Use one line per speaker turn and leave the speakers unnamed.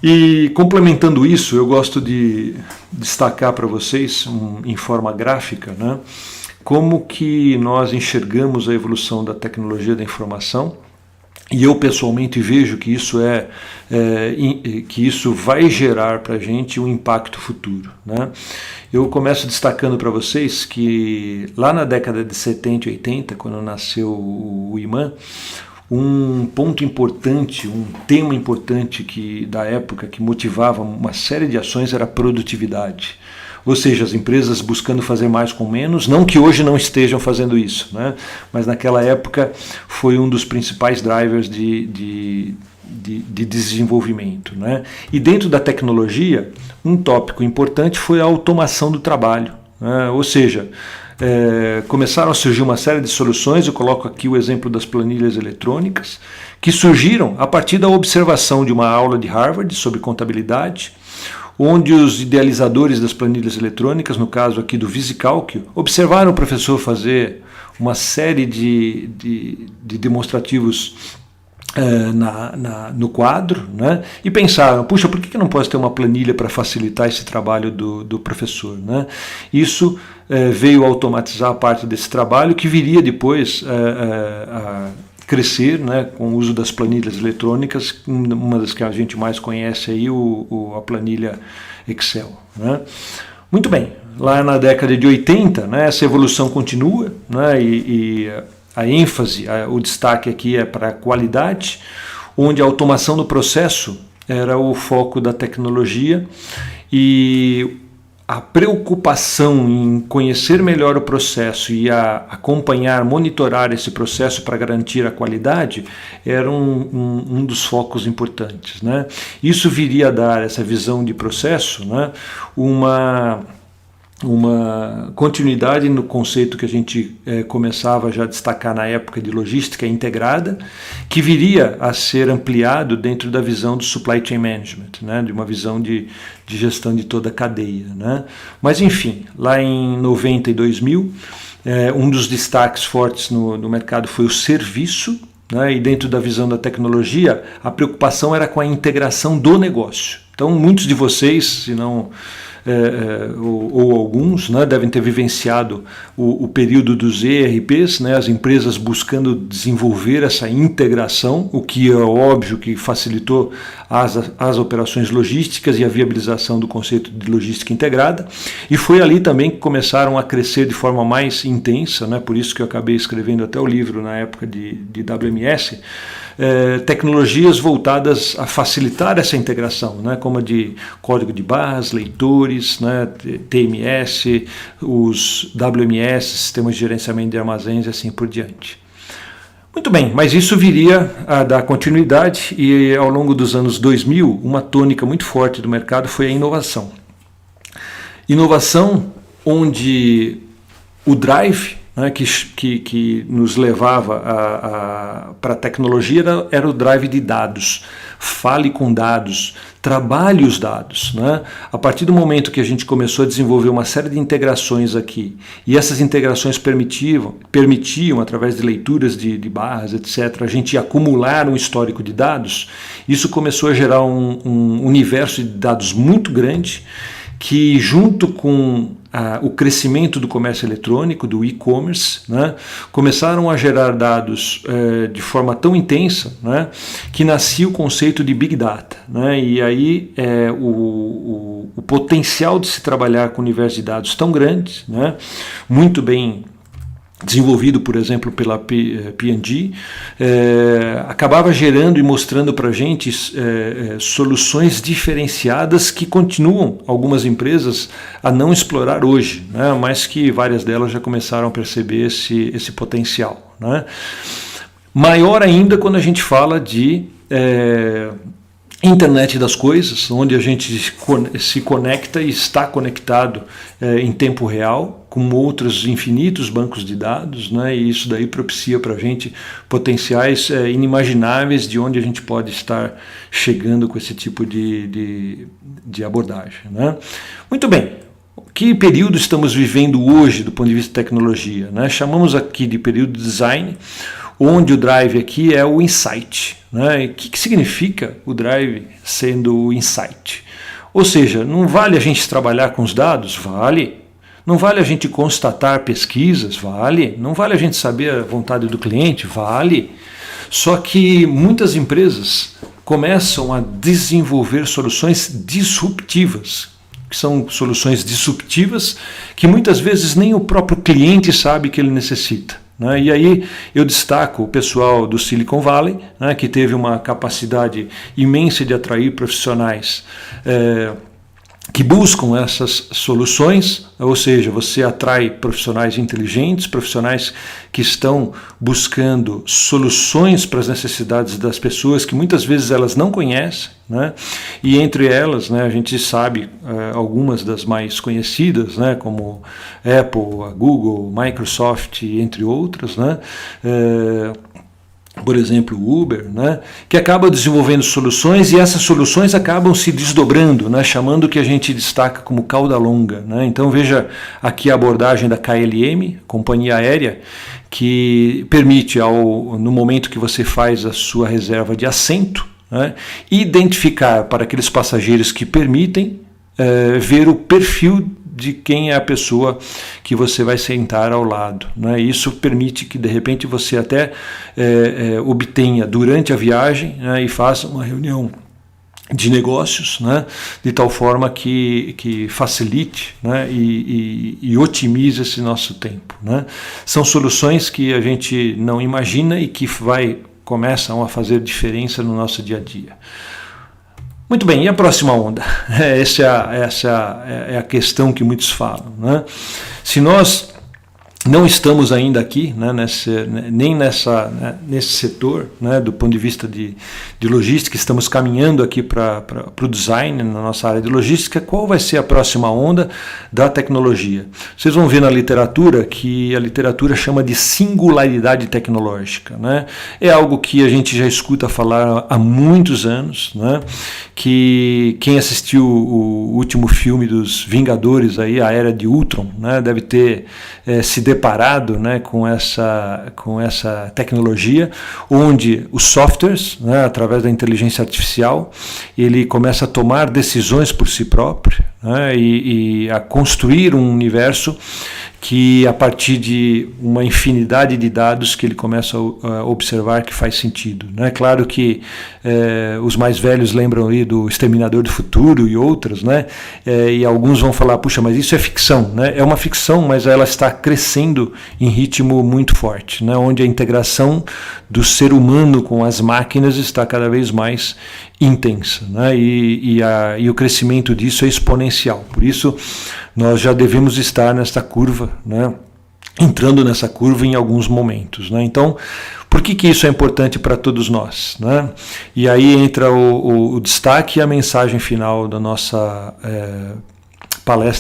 E complementando isso, eu gosto de destacar para vocês, em forma gráfica, né, como que nós enxergamos a evolução da tecnologia da informação. E eu pessoalmente vejo que que isso vai gerar para a gente um impacto futuro, né? Eu começo destacando para vocês que lá na década de 70 e 80, quando nasceu o imã, um ponto importante, um tema importante da época que motivava uma série de ações era a produtividade. Ou seja, as empresas buscando fazer mais com menos, não que hoje não estejam fazendo isso, né? Mas naquela época foi um dos principais drivers de desenvolvimento, né? E dentro da tecnologia, um tópico importante foi a automação do trabalho, né? Ou seja, começaram a surgir uma série de soluções. Eu coloco aqui o exemplo das planilhas eletrônicas, que surgiram a partir da observação de uma aula de Harvard sobre contabilidade, onde os idealizadores das planilhas eletrônicas, no caso aqui do VisiCalc, observaram o professor fazer uma série de demonstrativos no quadro, né? E pensaram, puxa, por que não posso ter uma planilha para facilitar esse trabalho do professor, né? Isso veio automatizar parte desse trabalho, que viria depois a crescer, né, com o uso das planilhas eletrônicas, uma das que a gente mais conhece aí, a planilha Excel, né? Muito bem, lá na década de 80, né, essa evolução continua, né, e a ênfase, o destaque aqui é para a qualidade, onde a automação do processo era o foco da tecnologia, e a preocupação em conhecer melhor o processo e acompanhar, monitorar esse processo para garantir a qualidade era um dos focos importantes, né? Isso viria a dar, essa visão de processo, né, uma continuidade no conceito que a gente começava já a destacar na época de logística integrada, que viria a ser ampliado dentro da visão do supply chain management, né, de uma visão de gestão de toda a cadeia, né. Mas enfim, lá em 90 e 2000, um dos destaques fortes no mercado foi o serviço, né, e dentro da visão da tecnologia, a preocupação era com a integração do negócio. Então, muitos de vocês, se não ou alguns, né, devem ter vivenciado o período dos ERPs, né, as empresas buscando desenvolver essa integração, o que é óbvio que facilitou as operações logísticas e a viabilização do conceito de logística integrada, e foi ali também que começaram a crescer de forma mais intensa, né, por isso que eu acabei escrevendo até o livro na época de WMS, tecnologias voltadas a facilitar essa integração, né, como a de código de barras, leitores, né, TMS, os WMS, sistemas de gerenciamento de armazéns e assim por diante. Muito bem, mas isso viria a dar continuidade, e ao longo dos anos 2000, uma tônica muito forte do mercado foi a inovação. Inovação onde o drive, né, que nos levava para a tecnologia era o drive de dados. Fale com dados, trabalhe os dados, né? A partir do momento que a gente começou a desenvolver uma série de integrações aqui, e essas integrações permitiam através de leituras de barras, etc., a gente acumular um histórico de dados, isso começou a gerar um universo de dados muito grande, que junto com o crescimento do comércio eletrônico, do e-commerce, né, começaram a gerar dados de forma tão intensa, né, que nascia o conceito de Big Data, né, e aí o potencial de se trabalhar com um universo de dados tão grande, né, muito bem desenvolvido, por exemplo, pela P&G, acabava gerando e mostrando para a gente soluções diferenciadas que continuam algumas empresas a não explorar hoje, né, mas que várias delas já começaram a perceber esse potencial, né. Maior ainda quando a gente fala de internet das coisas, onde a gente se conecta e está conectado em tempo real com outros infinitos bancos de dados, né, e isso daí propicia para a gente potenciais inimagináveis de onde a gente pode estar chegando com esse tipo de abordagem, né. Muito bem, que período estamos vivendo hoje do ponto de vista de tecnologia, né? Chamamos aqui de período de design, onde o Drive aqui é o insight, né? E o que significa o Drive sendo o insight? Ou seja, não vale a gente trabalhar com os dados? Vale. Não vale a gente constatar pesquisas? Vale. Não vale a gente saber a vontade do cliente? Vale. Só que muitas empresas começam a desenvolver soluções disruptivas, que são soluções disruptivas que muitas vezes nem o próprio cliente sabe que ele necessita. Né? E aí eu destaco o pessoal do Silicon Valley, né, que teve uma capacidade imensa de atrair profissionais que buscam essas soluções, ou seja, você atrai profissionais inteligentes, profissionais que estão buscando soluções para as necessidades das pessoas que muitas vezes elas não conhecem, né? E entre elas, né, a gente sabe algumas das mais conhecidas, né, como Apple, a Google, Microsoft, entre outras, né? Por exemplo, o Uber, né, que acaba desenvolvendo soluções e essas soluções acabam se desdobrando, né, chamando o que a gente destaca como cauda longa. Né? Então veja aqui a abordagem da KLM, companhia aérea, que permite, no momento que você faz a sua reserva de assento, né, identificar para aqueles passageiros que permitem ver o perfil de quem é a pessoa que você vai sentar ao lado. Né? Isso permite que, de repente, você até obtenha durante a viagem, né, e faça uma reunião de negócios, né, de tal forma que facilite, né, e otimize esse nosso tempo. Né? São soluções que a gente não imagina e que começam a fazer diferença no nosso dia a dia. Muito bem, e a próxima onda? Essa é a questão que muitos falam. Né? Se nós não estamos ainda aqui, né, nesse setor, né, do ponto de vista de logística, estamos caminhando aqui para o design na nossa área de logística. Qual vai ser a próxima onda da tecnologia? Vocês vão ver na literatura que a literatura chama de singularidade tecnológica. Né? É algo que a gente já escuta falar há muitos anos, né? Que quem assistiu o último filme dos Vingadores, aí, a Era de Ultron, né, deve ter se deparado, né, com essa tecnologia, onde os softwares, né, através da inteligência artificial, ele começa a tomar decisões por si próprio, né, e a construir um universo que, a partir de uma infinidade de dados que ele começa a observar que faz sentido. É claro que os mais velhos lembram aí do Exterminador do Futuro e outras, né? E alguns vão falar, puxa, mas isso é ficção. Né? É uma ficção, mas ela está crescendo em ritmo muito forte, né? Onde a integração do ser humano com as máquinas está cada vez mais intensa, né? E o crescimento disso é exponencial. Por isso, nós já devemos estar nesta curva, né? Entrando nessa curva em alguns momentos. Né? Então, por que isso é importante para todos nós? Né? E aí entra o destaque e a mensagem final da nossa palestra.